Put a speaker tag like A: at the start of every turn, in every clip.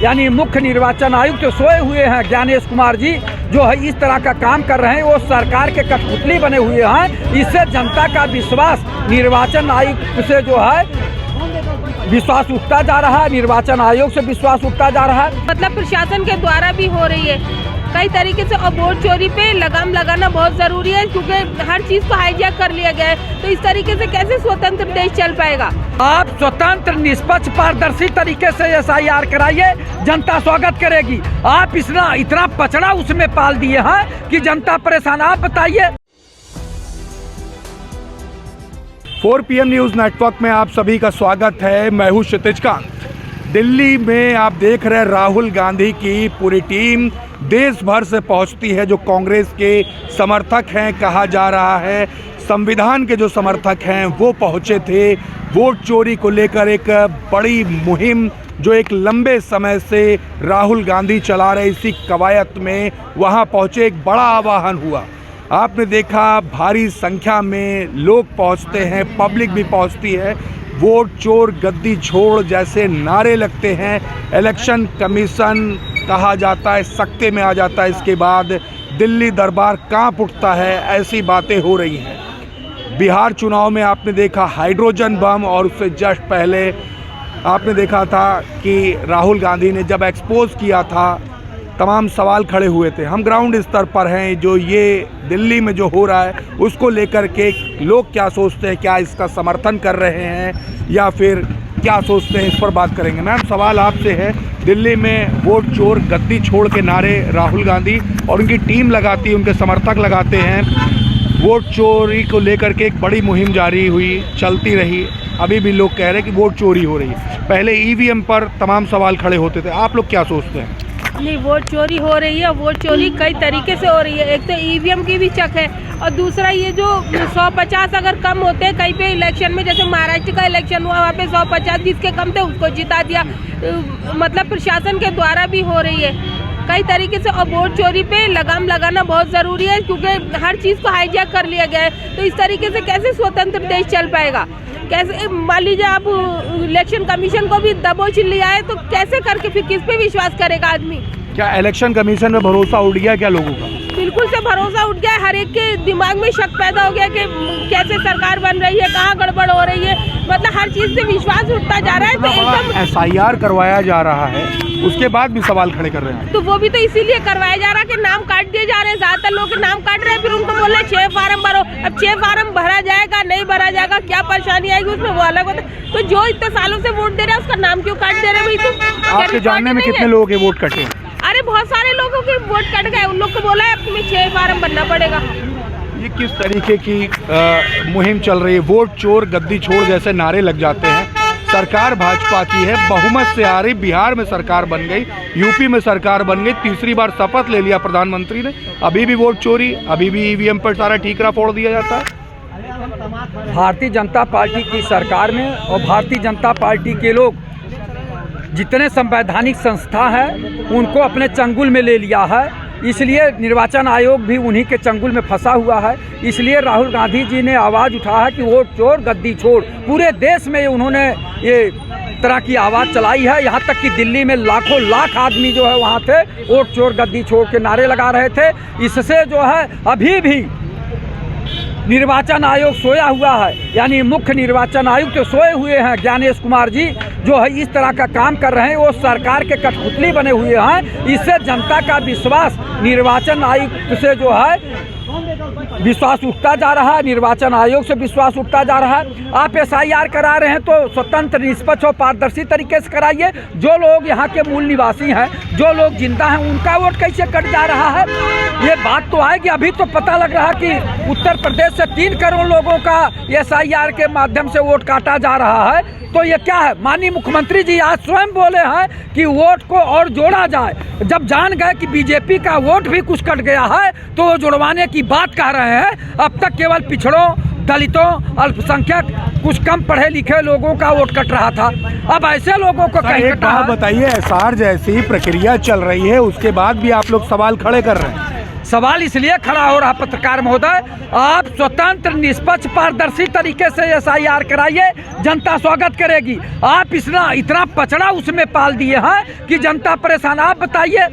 A: यानी मुख्य निर्वाचन आयुक्त तो सोए हुए हैं ज्ञानेश कुमार जी, जो है इस तरह का काम कर रहे हैं, वो सरकार के कठपुतली बने हुए हैं। इससे जनता का विश्वास निर्वाचन आयुक्त से जो है विश्वास उठता जा रहा है, निर्वाचन आयोग से विश्वास उठता जा रहा है।
B: मतलब प्रशासन के द्वारा भी हो रही है कई तरीके से, और वोट चोरी पे लगाम लगाना बहुत जरूरी है, क्योंकि हर चीज को हाईजैक कर लिया गया है। तो इस तरीके से कैसे स्वतंत्र देश चल पाएगा? आप
A: स्वतंत्र, निष्पक्ष, पारदर्शी तरीके से SIR कराइए, जनता स्वागत करेगी। आप इतना पचड़ा उसमें पाल दिए हैं कि जनता परेशान। आप बताइए।
C: 4 PM न्यूज़ नेटवर्क में आप सभी का स्वागत है। मैं हूँ क्षितिज कांत। दिल्ली में आप देख रहे हैं राहुल गांधी की पूरी टीम देश भर से पहुंचती है। जो कांग्रेस के समर्थक हैं, कहा जा रहा है संविधान के जो समर्थक हैं वो पहुंचे थे। वोट चोरी को लेकर एक बड़ी मुहिम जो एक लंबे समय से राहुल गांधी चला रहे, इसी कवायद में वहां पहुंचे, एक बड़ा आह्वान हुआ। आपने देखा भारी संख्या में लोग पहुंचते हैं, पब्लिक भी पहुंचती है। वोट चोर गद्दी छोड़ जैसे नारे लगते हैं। इलेक्शन कमीशन कहा जाता है सख्ते में आ जाता है। इसके बाद दिल्ली दरबार कांप उठता है, ऐसी बातें हो रही हैं। बिहार चुनाव में आपने देखा हाइड्रोजन बम, और उससे जस्ट पहले आपने देखा था कि राहुल गांधी ने जब एक्सपोज किया था तमाम सवाल खड़े हुए थे। हम ग्राउंड स्तर पर हैं, जो ये दिल्ली में जो हो रहा है उसको लेकर के लोग क्या सोचते हैं, क्या इसका समर्थन कर रहे हैं या फिर क्या सोचते हैं, इस पर बात करेंगे। मैम, सवाल आपसे है, दिल्ली में वोट चोर गद्दी छोड़ के नारे राहुल गांधी और उनकी टीम लगाती है, उनके समर्थक लगाते हैं। वोट चोरी को लेकर के एक बड़ी मुहिम जारी हुई, चलती रही। अभी भी लोग कह रहे हैं कि वोट चोरी हो रही है। पहले EVM पर तमाम सवाल खड़े होते थे, आप लोग क्या सोचते हैं?
B: नहीं, वोट चोरी हो रही है। वोट चोरी कई तरीके से हो रही है। एक तो EVM की भी चक है, और दूसरा ये जो 150 अगर कम होते हैं कहीं पे इलेक्शन में, जैसे महाराष्ट्र का इलेक्शन हुआ, वहाँ पे 150 जिसके कम थे उसको जिता दिया। मतलब प्रशासन के द्वारा भी हो रही है कई तरीके से, और वोट चोरी पे लगाम लगाना बहुत ज़रूरी है, क्योंकि हर चीज़ को हाईजैक कर लिया गया है। तो इस तरीके से कैसे स्वतंत्र देश चल पाएगा? कैसे? मान लीजिए आप इलेक्शन कमीशन को भी दबोच लिया है, तो कैसे करके फिर किस पे विश्वास करेगा आदमी?
C: क्या इलेक्शन कमीशन में भरोसा उठ गया क्या लोगों का?
B: बिल्कुल से भरोसा उठ गया है। हर एक के दिमाग में शक पैदा हो गया कि कैसे सरकार बन रही है, कहाँ गड़बड़ हो रही है। मतलब हर चीज़ से विश्वास उठता जा रहा है। तो एकदम
C: SIR करवाया जा रहा है, उसके बाद भी सवाल खड़े कर रहे हैं।
B: तो वो भी तो इसीलिए करवाया जा रहा है कि नाम काट दिए जा रहे हैं। ज्यादातर लोग के नाम काट रहे हैं, फिर उनको बोल रहे 6 फार्म भरो। अब 6 फार्म भरा जाएगा, नहीं भरा जाएगा, क्या परेशानी आएगी उसमें, वो अलग होता है। तो जो इतने सालों से वोट दे रहा है उसका नाम क्यों काट दे रहे हैं? भाई, तो
C: आपके जानने में कितने लोगों के वोट कटे?
B: अरे बहुत सारे लोगों के वोट कट गए। उन लोग को बोला है अब तुम्हें 6 फार्म भरना पड़ेगा।
C: ये किस तरीके की मुहिम चल रही है? वोट चोर गद्दी छोड़ जैसे नारे लग जाते हैं। सरकार भाजपा की है, बहुमत से आ रही। बिहार में सरकार बन गई, यूपी में सरकार बन गई, तीसरी बार शपथ ले लिया प्रधानमंत्री ने। अभी भी वोट चोरी, अभी भी EVM पर सारा ठीकरा फोड़ दिया जाता है।
A: भारतीय जनता पार्टी की सरकार में और भारतीय जनता पार्टी के लोग जितने संवैधानिक संस्था है उनको अपने चंगुल में ले लिया है। इसलिए निर्वाचन आयोग भी उन्हीं के चंगुल में फंसा हुआ है। इसलिए राहुल गांधी जी ने आवाज़ उठाया है कि वोट चोर गद्दी छोड़। पूरे देश में उन्होंने ये तरह की आवाज़ चलाई है। यहाँ तक कि दिल्ली में लाखों लाख आदमी जो है वहाँ थे, वोट चोर गद्दी छोड़ के नारे लगा रहे थे। इससे जो है अभी भी निर्वाचन आयोग सोया हुआ है, यानी मुख्य निर्वाचन आयुक्त तो सोए हुए हैं ज्ञानेश कुमार जी, जो है इस तरह का काम कर रहे हैं, वो सरकार के कठपुतली बने हुए हैं। इससे जनता का विश्वास निर्वाचन आयुक्त से जो है विश्वास उठता जा रहा है, निर्वाचन आयोग से विश्वास उठता जा रहा है। आप SIR करा रहे हैं तो स्वतंत्र, निष्पक्ष और पारदर्शी तरीके से कराइए। जो लोग यहाँ के मूल निवासी हैं, जो लोग जिंदा हैं, उनका वोट कैसे कट जा रहा है, ये बात तो आएगी। अभी तो पता लग रहा है कि उत्तर प्रदेश से 3 करोड़ लोगों का SIR के माध्यम से वोट काटा जा रहा है। तो ये क्या है? माननीय मुख्यमंत्री जी आज स्वयं बोले हैं कि वोट को और जोड़ा जाए। जब जान गए कि बीजेपी का वोट भी कुछ कट गया है तो वो जुड़वाने की बात कह रहे हैं। अब तक केवल पिछड़ों, दलितों, अल्पसंख्यक, कुछ कम पढ़े लिखे लोगों का वोट कट रहा था। अब ऐसे लोगों को कहीं
C: बताइए, SR जैसी प्रक्रिया चल रही है, उसके बाद भी आप लोग सवाल खड़े कर रहे हैं।
A: सवाल इसलिए खड़ा हो रहा पत्रकार महोदय, आप स्वतंत्र निष्पक्ष पारदर्शी तरीके से SIR कराइए, जनता स्वागत करेगी। आप इतना पचड़ा उसमें पाल दिए हैं कि जनता परेशान। आप बताइए,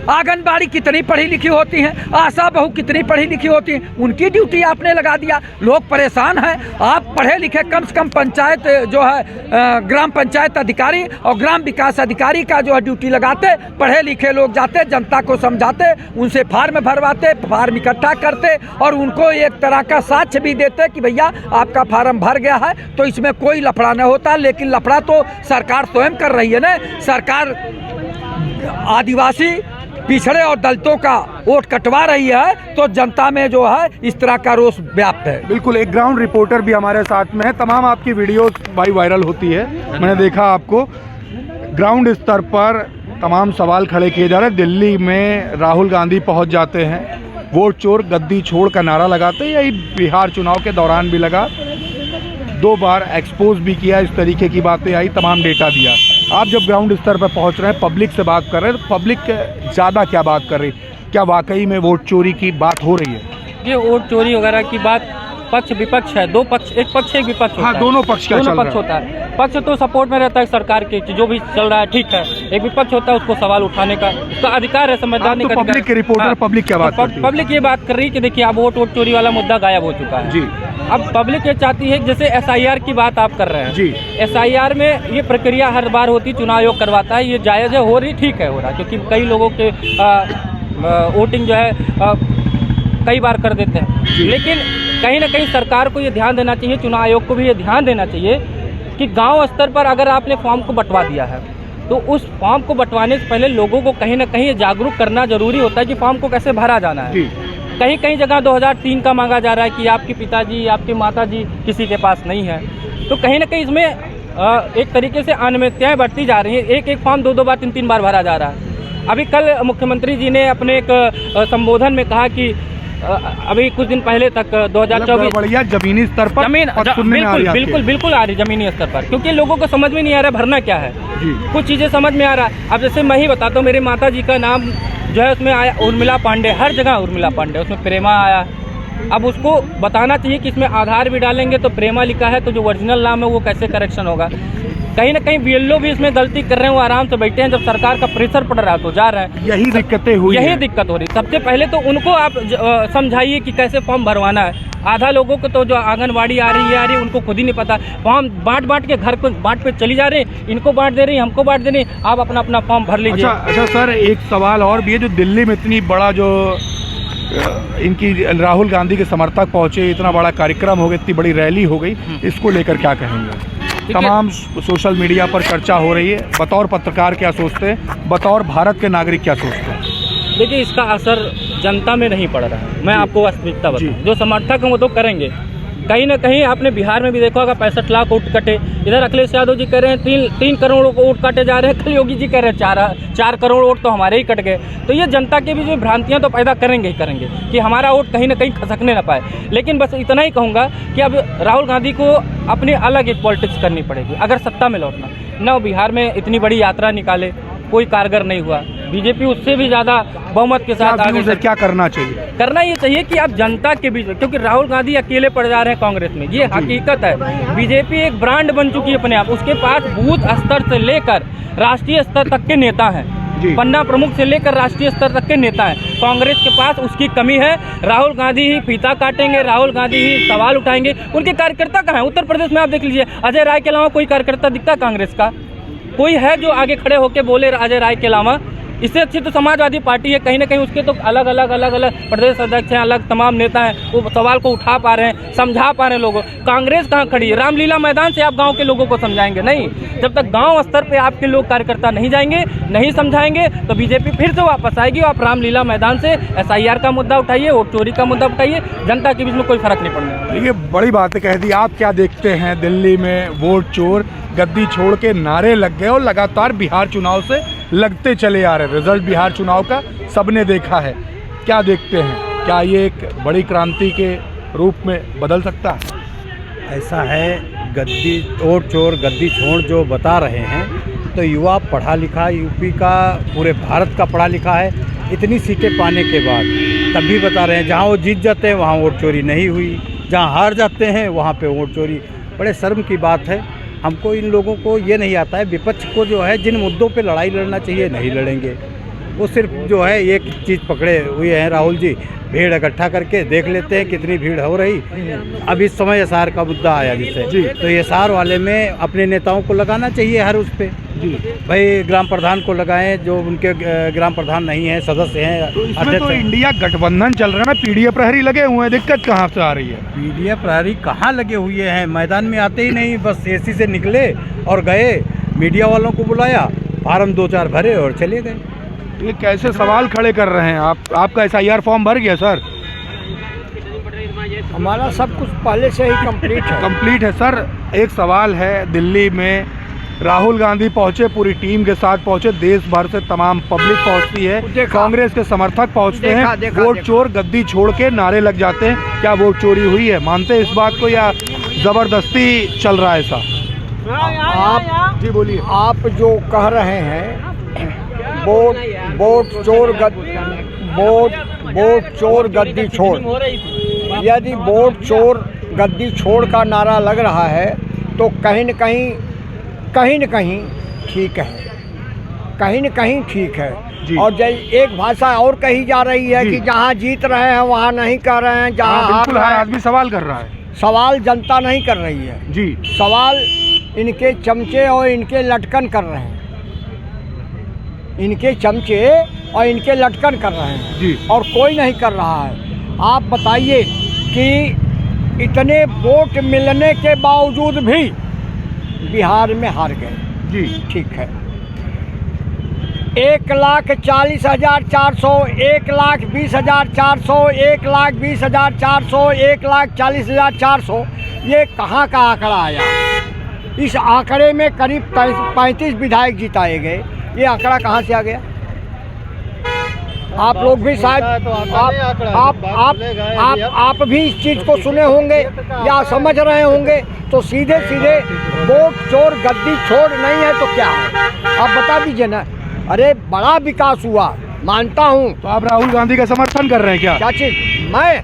A: आंगनबाड़ी कितनी पढ़ी लिखी होती हैं, आशा बहू कितनी पढ़ी लिखी होती हैं, उनकी ड्यूटी आपने लगा दिया। लोग परेशान हैं। आप पढ़े लिखे कम से कम पंचायत जो है ग्राम पंचायत अधिकारी और ग्राम विकास अधिकारी का जो है ड्यूटी लगाते, पढ़े लिखे लोग जाते, जनता को समझाते, उनसे फार्म भरवाते, फार्म इकट्ठा करते और उनको एक तरह का साक्ष्य भी देते कि भैया आपका फार्म भर गया है, तो इसमें कोई लफड़ा नहीं होता। लेकिन लफड़ा तो सरकार स्वयं कर रही है ना। सरकार आदिवासी, पिछड़े और दलितों का वोट कटवा रही है, तो जनता में जो है इस तरह का रोष व्याप्त है।
C: बिल्कुल, एक ग्राउंड रिपोर्टर भी हमारे साथ में है। तमाम आपकी वीडियोस भाई वायरल होती है, मैंने देखा आपको। ग्राउंड स्तर पर तमाम सवाल खड़े किए जा रहे हैं। दिल्ली में राहुल गांधी पहुंच जाते हैं, वोट चोर गद्दी छोड़ का नारा लगाते हैं। यही बिहार चुनाव के दौरान भी लगा, 2 बार एक्सपोज भी किया, इस तरीके की बातें आई, तमाम डेटा दिया। आप जब ग्राउंड स्तर पर पहुंच रहे हैं, पब्लिक से बात कर रहे हैं, तो पब्लिक ज़्यादा क्या बात कर रही है? क्या वाकई में वोट चोरी की बात हो रही है?
D: ये वोट चोरी वगैरह की बात पक्ष विपक्ष है, 2 पक्ष, एक पक्ष एक विपक्ष होता है।
C: दोनों पक्ष क्या
D: दोनों
C: चल
D: पक्ष
C: रहा
D: होता है। पक्ष तो सपोर्ट में रहता है सरकार के, जो भी चल रहा है ठीक है। एक विपक्ष होता है, उसको सवाल उठाने का उसका अधिकार है, संवैधानिक
C: तो पब्लिक के रिपोर्टर पब्लिक क्या बात करती है?
D: पब्लिक ये बात कर रही है कि देखिए अब वोट चोरी वाला मुद्दा गायब हो चुका है
C: जी।
D: अब पब्लिक ये चाहती है कि जैसे SIR की बात आप कर रहे हैं
C: जी।
D: SIR में ये प्रक्रिया हर बार होती, चुनाव आयोग करवाता है, ये जायज़ है, हो रही, ठीक है, हो रहा, क्योंकि कई लोगों के वोटिंग जो है कई बार कर देते हैं। लेकिन कहीं ना कहीं सरकार को ये ध्यान देना चाहिए, चुनाव आयोग को भी ये ध्यान देना चाहिए कि गांव स्तर पर अगर आपने फॉर्म को बंटवा दिया है, तो उस फॉर्म को बंटवाने से पहले लोगों को कहीं ना कहीं जागरूक करना जरूरी होता है कि फॉर्म को कैसे भरा जाना है। कहीं कहीं जगह 2003 का मांगा जा रहा है कि आपके पिताजी, आपके माताजी किसी के पास नहीं है, तो कहीं ना कहीं इसमें एक तरीके से अनियमितताएं बढ़ती जा रही हैं। एक फॉर्म 2 बार 3 बार भरा जा रहा है। अभी कल मुख्यमंत्री जी ने अपने एक संबोधन में कहा कि अभी कुछ दिन पहले तक 2024
C: बढ़िया जमीनी स्तर पर
D: बिल्कुल आ रही जमीनी स्तर पर, क्योंकि लोगों को समझ में नहीं आ रहा है भरना क्या है। कुछ चीज़ें समझ में आ रहा है। अब जैसे मैं ही बताता हूँ, मेरी माता जी का नाम जो है उसमें आया उर्मिला पांडे, हर जगह उर्मिला पांडे, उसमें प्रेमा आया। अब उसको बताना चाहिए कि इसमें आधार भी डालेंगे तो प्रेमा लिखा है, तो जो ओरिजिनल नाम है वो कैसे करेक्शन होगा। कहीं ना कहीं BLO भी इसमें गलती कर रहे हैं, वो आराम से बैठे हैं, जब सरकार का प्रेशर पड़ रहा है तो जा रहे हैं।
C: यही दिक्कतें हुई,
D: यही दिक्कत हो रही। सबसे पहले तो उनको आप समझाइए कि कैसे फॉर्म भरवाना है। आधा लोगों को तो जो आंगनबाड़ी आ रही है उनको खुद ही नहीं पता, फॉर्म बांट के घर को बांट पे चली जा रहे हैं, इनको बांट दे रही, हमको बांट दे रही, आप अपना फॉर्म भर लीजिए।
C: अच्छा सर, एक सवाल और भी है, जो दिल्ली में इतनी बड़ा जो इनकी राहुल गांधी के समर्थक पहुंचे, इतना बड़ा कार्यक्रम हो गया, इतनी बड़ी रैली हो गई, इसको लेकर क्या कहेंगे? तमाम सोशल मीडिया पर चर्चा हो रही है, बतौर पत्रकार क्या सोचते हैं, बतौर भारत के नागरिक क्या सोचते हैं?
D: देखिए, इसका असर जनता में नहीं पड़ रहा है। मैं आपको वास्तविकता बताऊं, जो समर्थक हैं वो तो करेंगे। कहीं ना कहीं आपने बिहार में भी देखा होगा 65 लाख वोट कटे। इधर अखिलेश यादव जी कह रहे हैं 3 करोड़ वोट काटे जा रहे हैं, कल योगी जी कह रहे हैं 4 करोड़ वोट तो हमारे ही कट गए। तो ये जनता के बीच में भ्रांतियां तो पैदा करेंगे ही करेंगे कि हमारा वोट कहीं ना कहीं खसकने ना पाए। लेकिन बस इतना ही कहूँगा कि अब राहुल गांधी को अपनी अलग एक पॉलिटिक्स करनी पड़ेगी अगर सत्ता में लौटना। न बिहार में इतनी बड़ी यात्रा निकाले, कोई कारगर नहीं हुआ। बीजेपी उससे भी ज़्यादा बहुमत के साथ आगे।
C: क्या करना चाहिए?
D: करना ये चाहिए कि आप जनता के बीच में, क्योंकि राहुल गांधी अकेले पड़ जा रहे हैं कांग्रेस में, ये हकीकत है। बीजेपी एक ब्रांड बन चुकी है अपने आप, उसके पास बूथ स्तर से लेकर राष्ट्रीय स्तर तक के नेता हैं, पन्ना प्रमुख से लेकर राष्ट्रीय स्तर तक के नेता हैं। कांग्रेस के पास उसकी कमी है। राहुल गांधी ही फीता काटेंगे, राहुल गांधी ही सवाल उठाएंगे। उनके कार्यकर्ता कहाँ हैं? उत्तर प्रदेश में आप देख लीजिए, अजय राय के अलावा कोई कार्यकर्ता दिखता कांग्रेस का? कोई है जो आगे खड़े होकर बोले अजय राय के अलावा? इससे अच्छी तो समाजवादी पार्टी है। कहीं ना कहीं उसके तो अलग अलग प्रदेश अध्यक्ष हैं, अलग तमाम नेता हैं, वो सवाल को उठा पा रहे हैं, समझा पा रहे हैं लोगों। कांग्रेस कहाँ खड़ी है? रामलीला मैदान से आप गांव के लोगों को समझाएंगे? नहीं। जब तक गांव स्तर पे आपके लोग कार्यकर्ता नहीं जाएंगे, नहीं समझाएंगे, तो बीजेपी फिर से वापस आएगी। आप रामलीला मैदान से SIR का मुद्दा उठाइए, वोट चोरी का मुद्दा उठाइए, जनता के बीच में कोई फर्क नहीं पड़ने।
C: ये बड़ी बात कह दी। आप क्या देखते हैं? दिल्ली में वोट चोर गद्दी छोड़ के नारे लग गए और लगातार बिहार चुनाव से लगते चले आ रहे। रिजल्ट बिहार चुनाव का सबने देखा है। क्या देखते हैं? क्या ये एक बड़ी क्रांति के रूप में बदल सकता है?
E: ऐसा है, गद्दी वोट चोर गद्दी छोड़ जो बता रहे हैं, तो युवा पढ़ा लिखा, यूपी का पूरे भारत का पढ़ा लिखा है। इतनी सीटें पाने के बाद तब भी बता रहे हैं जहाँ वो जीत जाते हैं वहाँ वोट चोरी नहीं हुई, जहाँ हार जाते हैं वहाँ पे वोट चोरी। बड़े शर्म की बात है। हमको इन लोगों को ये नहीं आता है, विपक्ष को जो है जिन मुद्दों पे लड़ाई लड़ना चाहिए नहीं लड़ेंगे। वो सिर्फ जो है एक चीज़ पकड़े हुए हैं राहुल जी, भीड़ इकट्ठा करके देख लेते हैं कितनी भीड़ हो रही। अब इस समय एसआर का मुद्दा आया जिससे, तो एसआर वाले में अपने नेताओं को लगाना चाहिए हर उस पे। भाई ग्राम प्रधान को लगाएं, जो उनके ग्राम प्रधान नहीं है, सदस्य हैं।
C: तो इसमें तो इंडिया गठबंधन चल रहा है ना, पीडीए प्रहरी लगे हुए हैं, दिक्कत कहाँ से आ रही है?
E: पीडीए प्रहरी कहाँ लगे हुए हैं, मैदान में आते ही नहीं, बस एसी से निकले और गए, मीडिया वालों को बुलाया, फार्म 2-4 भरे और चले गए।
C: ये कैसे सवाल खड़े कर रहे हैं आप? आपका एसआईआर फॉर्म भर गया सर?
F: हमारा सब कुछ पहले से ही कंप्लीट है
C: सर। एक सवाल है, दिल्ली में राहुल गांधी पहुंचे, पूरी टीम के साथ पहुंचे, देश भर से तमाम पब्लिक पहुंचती है, कांग्रेस के समर्थक पहुंचते हैं, वोट चोर गद्दी छोड़ के नारे लग जाते हैं। क्या वोट चोरी हुई है? मानते हैं इस बात को या जबरदस्ती चल रहा है ऐसा?
F: आप
C: जी बोलिए।
F: आप जो कह रहे हैं वोट चोर गद्दी छोड़, यदि वोट चोर गद्दी छोड़ का नारा लग रहा है तो कहीं न कहीं ठीक है, कहीं न कहीं ठीक है। और एक भाषा और कही जा रही है कि जहाँ जीत रहे हैं वहाँ नहीं कह रहे हैं, जहाँ
C: बिल्कुल हर आदमी सवाल कर रहा है।
F: सवाल जनता नहीं कर रही है
C: जी,
F: सवाल इनके चमचे और इनके लटकन कर रहे हैं, इनके चमचे और इनके लटकन कर रहे हैं
C: जी,
F: और कोई नहीं कर रहा है। आप बताइए कि इतने वोट मिलने के बावजूद भी बिहार में हार गए
C: जी,
F: ठीक है। 1,40,400, 1,20,400, 1,20,400, 1,40,400, ये कहाँ का आंकड़ा आया? इस आंकड़े में करीब 35 विधायक जिताए गए, ये आंकड़ा कहाँ से आ गया? आप लोग भी शायद आप भी इस चीज़ को सुने होंगे या समझ रहे होंगे। तो सीधे वोट चोर गद्दी छोड़ नहीं है तो क्या है? आप बता दीजिए ना। अरे बड़ा विकास हुआ, मानता हूँ।
C: तो आप राहुल गांधी का समर्थन कर रहे हैं क्या?
F: क्या चीज़? मैं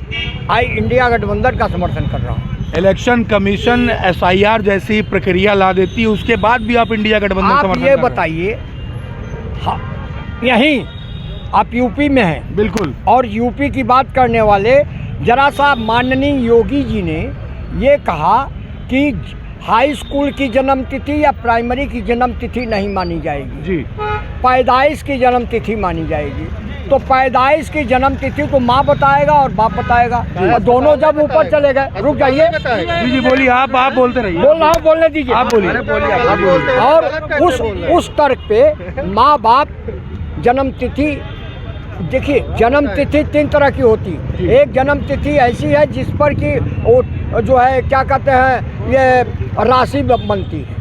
F: इंडिया गठबंधन का समर्थन कर रहा हूँ।
C: इलेक्शन कमीशन एसआईआर जैसी प्रक्रिया ला देती है, उसके बाद भी आप इंडिया गठबंधन समर्थन
F: आप
C: कर
F: ये
C: रहे हैं?
F: बताइए, हाँ, यहीं आप यूपी में हैं,
C: बिल्कुल,
F: और यूपी की बात करने वाले जरा सा माननीय योगी जी ने ये कहा कि हाई स्कूल की जन्म तिथि या प्राइमरी की जन्म तिथि नहीं मानी जाएगी
C: जी,
F: पैदाइश की जन्म तिथि मानी जाएगी। तो पैदाइश की जन्म तिथि को माँ बताएगा और बाप बताएगा, और दोनों जब ऊपर चले गए। रुक जाइए
C: जी बोलिए, आप बोलते रहिए।
F: बोल रहा हूँ, बोलने दीजिए।
C: आप बोलिए।
F: और उस तर्क पे माँ बाप जन्म तिथि, देखिए जन्म तिथि 3 तरह की होती है। एक जन्म तिथि ऐसी है जिस पर कि वो जो है क्या कहते हैं, ये राशि बनती है।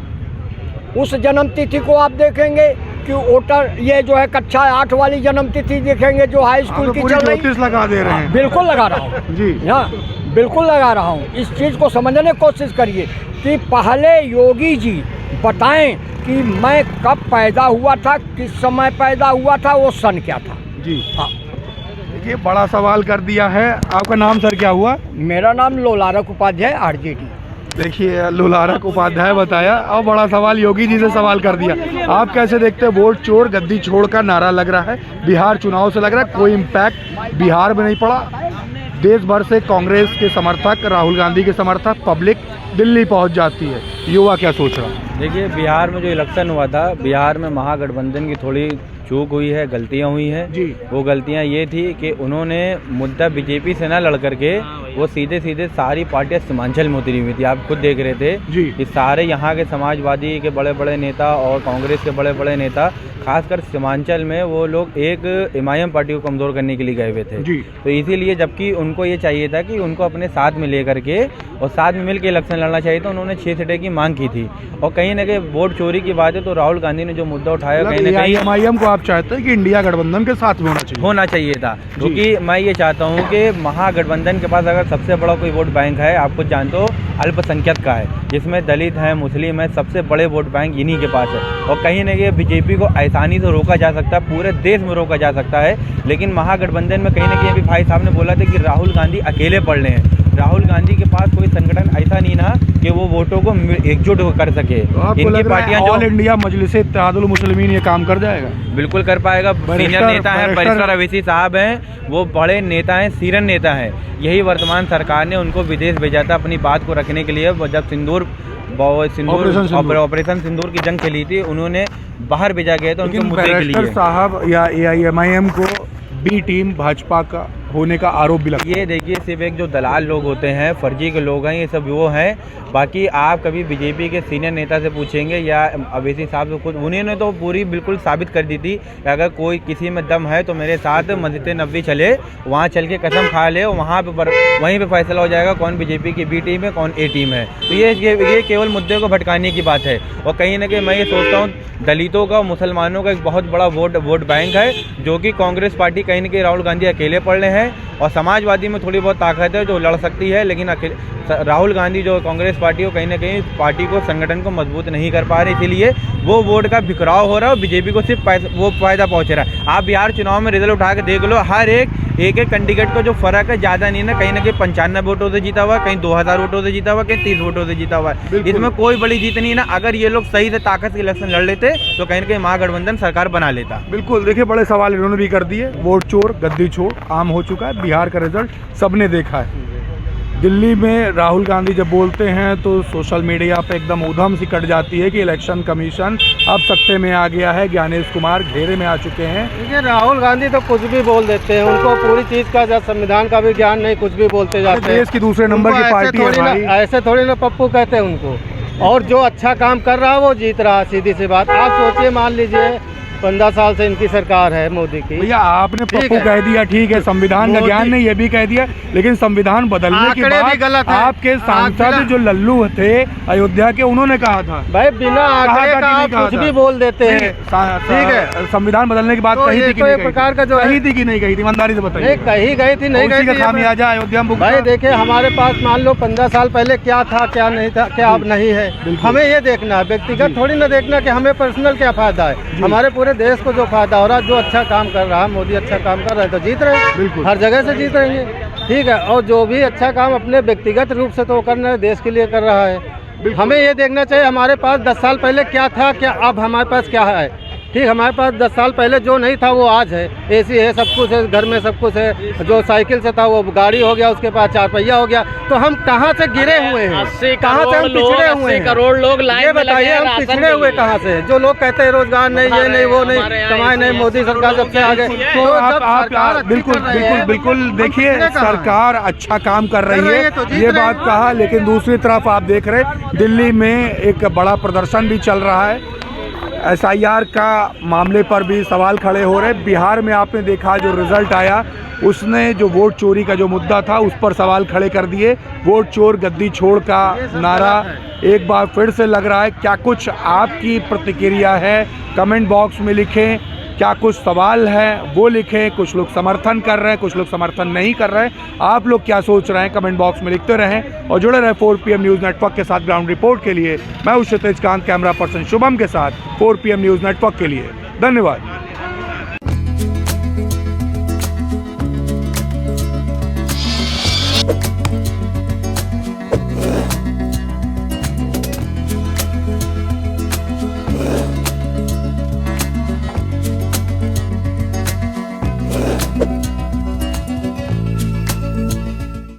F: उस जन्म तिथि को आप देखेंगे कि वोटर, ये जो है कक्षा 8 वाली जन्म तिथि देखेंगे जो हाई स्कूल की चल रही है।
C: लगा दे रहे हैं।
F: बिल्कुल लगा रहा हूँ
C: जी,
F: हाँ बिल्कुल लगा रहा हूँ। इस चीज़ को समझने की कोशिश करिए कि पहले योगी जी बताएं कि मैं कब पैदा हुआ था, किस समय पैदा हुआ था, वो सन क्या था
C: जी।
F: हाँ।
C: देखिए बड़ा सवाल कर दिया है। आपका नाम सर क्या हुआ?
F: मेरा नाम लोलारक उपाध्याय, आरजेडी।
C: देखिए लोलारक उपाध्याय बताया और बड़ा सवाल योगी जी से सवाल कर दिया। आप कैसे देखते हैं? वोट चोर गद्दी छोड़ का नारा लग रहा है, बिहार चुनाव से लग रहा है कोई इम्पैक्ट बिहार में नहीं पड़ा। देश भर से कांग्रेस के समर्थक, राहुल गांधी के समर्थक, पब्लिक दिल्ली पहुंच जाती है। युवा क्या सोच रहा है?
G: देखिए बिहार में जो इलेक्शन हुआ था, बिहार में महागठबंधन की थोड़ी चूक हुई है, गलतियां हुई हैं
C: जी।
G: वो गलतियां ये थी कि उन्होंने मुद्दा बीजेपी से ना लड़ करके वो सीधे सारी पार्टियां सीमांचल में उतरी हुई थी। आप खुद देख रहे थे
C: जी।
G: कि सारे यहाँ के समाजवादी के बड़े बड़े नेता और कांग्रेस के बड़े बड़े नेता, खासकर सीमांचल में वो लोग एक एमआईएम पार्टी को कमज़ोर करने के लिए गए हुए थे
C: जी।
G: तो इसीलिए, जबकि उनको ये चाहिए था कि उनको अपने साथ में ले करके और साथ में मिल के इलेक्शन लड़ना चाहिए था, उन्होंने 6 सीटें की मांग की थी। और कहीं ना कहीं वोट चोरी की बात है तो राहुल गांधी ने जो मुद्दा उठाया, कहीं ना कहीं
C: एमआईएम को आप चाहते हैं कि इंडिया गठबंधन के साथ में होना चाहिए
G: था। क्योंकि मैं ये चाहता हूँ कि महागठबंधन के पास अगर सबसे बड़ा कोई वोट बैंक है, आप खुद जानते हो अल्पसंख्यक का है, जिसमें दलित हैं, मुस्लिम हैं, सबसे बड़े वोट बैंक इन्हीं के पास है। और कहीं ना कहीं बीजेपी को आसानी से रोका जा सकता है, पूरे देश में रोका जा सकता है, लेकिन महागठबंधन में कहीं ना कहीं अभी भाई साहब ने बोला था कि राहुल गांधी अकेले पड़ रहे हैं। राहुल गांधी के पास कोई संगठन ऐसा नहीं ना कि वो वोटों को एकजुट कर सके।
C: इनकी पार्टियां ऑल इंडिया मजलिस इत्तेहादुल मुस्लिमीन ये काम कर जाएगा,
G: बिल्कुल कर पाएगा। सीनियर नेता हैं बैरिस्टर अवैसी साहब हैं, वो बड़े नेता हैं, सीनियर नेता हैं। यही वर्तमान सरकार ने उनको विदेश भेजा था अपनी बात को रखने के लिए। जब ऑपरेशन सिंदूर की जंग चली थी, उन्होंने बाहर भेजा गया था उनके मुद्दे के लिए।
C: साहब या AIMIM को बी टीम भाजपा का होने का आरोप भी लगता है।
G: ये देखिए, सिर्फ एक जो दलाल लोग होते हैं, फर्जी के लोग हैं, ये सब वो हैं। बाकी आप कभी बीजेपी के सीनियर नेता से पूछेंगे या अवैसी साहब से कुछ, उन्होंने तो पूरी बिल्कुल साबित कर दी थी कि अगर कोई किसी में दम है तो मेरे साथ मस्जिद नबवी चले, वहाँ चल के कसम खा ले, वहाँ पे वहीं पे फैसला हो जाएगा कौन बीजेपी की बी टीम है, कौन A टीम है। तो ये केवल मुद्दे को भटकाने की बात है। और कहीं ना कहीं मैं ये सोचता हूँ दलितों का, मुसलमानों का एक बहुत बड़ा वोट बैंक है, जो कि कांग्रेस पार्टी कहीं ना कहीं राहुल गांधी अकेले पड़ रहे हैं। और समाजवादी में थोड़ी बहुत ताकत है जो लड़ सकती है, लेकिन राहुल गांधी जो कांग्रेस पार्टी को कहीं ना कहीं पार्टी को, संगठन को मजबूत नहीं कर पा रही, इसीलिए वो वोट का बिखराव हो रहा है और बीजेपी को सिर्फ वो फायदा पहुंच रहा है। आप बिहार चुनाव में रिजल्ट उठा के देख लो, हर एक कैंडिडेट का जो फर्क है ज़्यादा नहीं ना, कहीं ना कहीं 95 वोटों से जीता हुआ, कहीं 2000 वोटों से जीता हुआ, कहीं 30 वोटों से जीता हुआ है। इसमें कोई बड़ी जीत नहीं ना। अगर ये लोग सही से ताकत के इलेक्शन लड़ लेते तो कहीं ना कहीं महागठबंधन सरकार बना लेता।
C: बिल्कुल, देखिए बड़े सवाल इन्होंने भी कर दिए। वोट चोर गद्दी छोड़ आम हो चुका है, बिहार का रिजल्ट सबने देखा है। दिल्ली में राहुल गांधी जब बोलते हैं तो सोशल मीडिया पे एकदम ऊधम सी कट जाती है कि इलेक्शन कमीशन अब सत्ते में आ गया है, ज्ञानेश कुमार घेरे में आ चुके हैं।
E: देखिए राहुल गांधी तो कुछ भी बोल देते हैं, उनको पूरी चीज़ का संविधान का भी ज्ञान नहीं, कुछ भी बोलते जाते हैं।
C: देश की दूसरे नंबर की पार्टी है भाई।
E: ऐसे थोड़ी ना पप्पू कहते हैं उनको। और जो अच्छा काम कर रहा है वो जीत रहा है, सीधी सी बात। आप सोचिए, मान लीजिए 15 साल से इनकी सरकार है मोदी की।
C: भैया आपने पप्पू कह दिया, ठीक है, संविधान का ज्ञान नहीं ये भी कह दिया, लेकिन संविधान बदलने के बाद आपके सांसद जो लल्लू थे अयोध्या के, उन्होंने कहा था
E: भाई बिना आंकड़े का आप कुछ भी बोल देते हैं, ठीक है।
C: संविधान बदलने की बात कही थी कि नहीं, प्रकार का जो कही थी कि नहीं कही थी, ईमानदारी से बताइए।
E: कही गई थी, नहीं गई थी,
C: खामियाजा अयोध्या में।
E: भाई देखिए, हमारे पास मान लो 15 साल पहले क्या था, क्या नहीं था, क्या अब नहीं है। हमें ये देखना है, व्यक्तिगत थोड़ी ना देखना कि हमें पर्सनल क्या फायदा है। हमारे पूरे देश को जो फायदा हो रहा है, जो अच्छा काम कर रहा है मोदी, अच्छा काम कर रहा है तो जीत रहे हैं, हर जगह से जीत रहेंगे, ठीक है। और जो भी अच्छा काम अपने व्यक्तिगत रूप से तो करना है, देश के लिए कर रहा है। हमें ये देखना चाहिए हमारे पास 10 साल पहले क्या था, क्या अब हमारे पास क्या है, ठीक। हमारे पास 10 साल पहले जो नहीं था वो आज है। AC है, सब कुछ है, घर में सब कुछ है। जो साइकिल से था वो गाड़ी हो गया, उसके पास 4 पहिया हो गया। तो हम कहाँ से गिरे हुए हैं, कहाँ से हम पिछड़े हुए हैं?
D: करोड़ लोग
E: ये बताइए, हम पिछड़े हुए कहाँ से? जो लोग कहते हैं रोजगार नहीं, ये नहीं, वो नहीं, कमाए नहीं, मोदी सरकार सबसे आगे।
C: तो आप बिल्कुल देखिए, सरकार अच्छा काम कर रही है, ये बात कहा, लेकिन दूसरी तरफ आप देख रहे दिल्ली में एक बड़ा प्रदर्शन भी चल रहा है। SIR का मामले पर भी सवाल खड़े हो रहे। बिहार में आपने देखा जो रिजल्ट आया, उसने जो वोट चोरी का जो मुद्दा था उस पर सवाल खड़े कर दिए। वोट चोर गद्दी छोड़ का नारा एक बार फिर से लग रहा है। क्या कुछ आपकी प्रतिक्रिया है, कमेंट बॉक्स में लिखें। क्या कुछ सवाल है वो लिखें। कुछ लोग समर्थन कर रहे हैं, कुछ लोग समर्थन नहीं कर रहे हैं। आप लोग क्या सोच रहे हैं, कमेंट बॉक्स में लिखते रहें और जुड़े रहें 4 PM न्यूज़ नेटवर्क के साथ। ग्राउंड रिपोर्ट के लिए मैं हूं क्षितिज कांत, कैमरा पर्सन शुभम के साथ 4 PM न्यूज़ नेटवर्क के लिए। धन्यवाद।